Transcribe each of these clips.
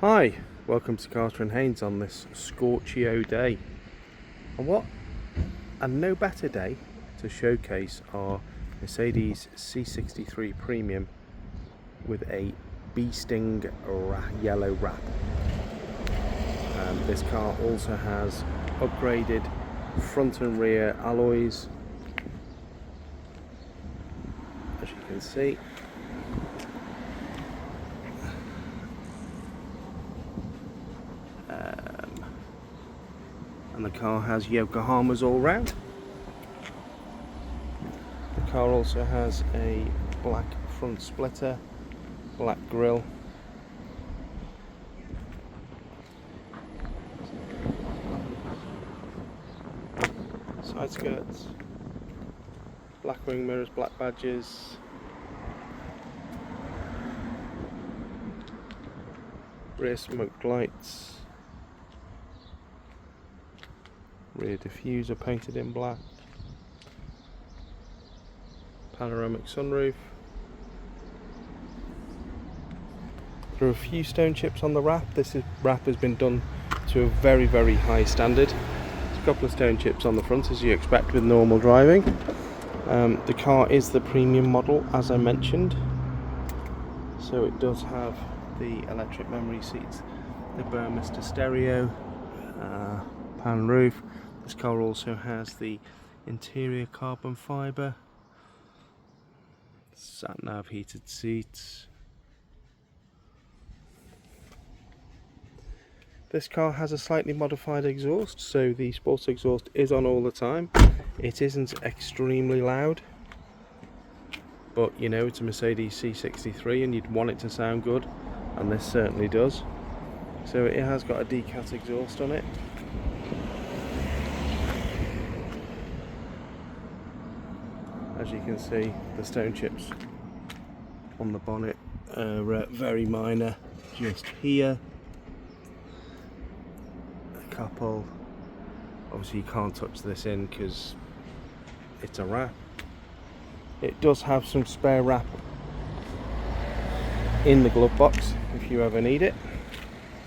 Hi, welcome to Carter and Haynes on this Scorchio day. And no better day to showcase our Mercedes C63 Premium with a bee sting yellow wrap. This car also has upgraded front and rear alloys, as you can see. And the car has Yokohamas all round. The car also has a black front splitter, black grille, side skirts, black wing mirrors, black badges, rear smoke lights, rear diffuser painted in black, panoramic sunroof. There are a few stone chips on the wrap. Wrap has been done to a very high standard. There's a couple of stone chips on the front, as you expect with normal driving. The car is the premium model, as I mentioned, so it does have the electric memory seats, the Burmester stereo, pan roof. This car also has the interior carbon fibre, sat nav heated seats. This car has a slightly modified exhaust, so the sports exhaust is on all the time. It isn't extremely loud, but you know, it's a Mercedes C63 and you'd want it to sound good, and this certainly does. So it has got a Decat exhaust on it. As you can see, the stone chips on the bonnet are very minor, just here. A couple. Obviously you can't touch this in because it's a wrap. It does have some spare wrap in the glove box if you ever need it.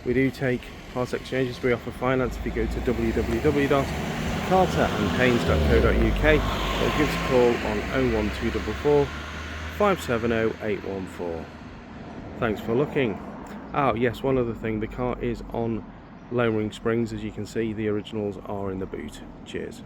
We do take part exchanges. We offer finance. If you go to www.carterandhaynes.co.uk, or give us a call on 01244 570 814. Thanks for looking. Oh yes, one other thing, the car is on lowering springs. As you can see, the originals are in the boot. Cheers.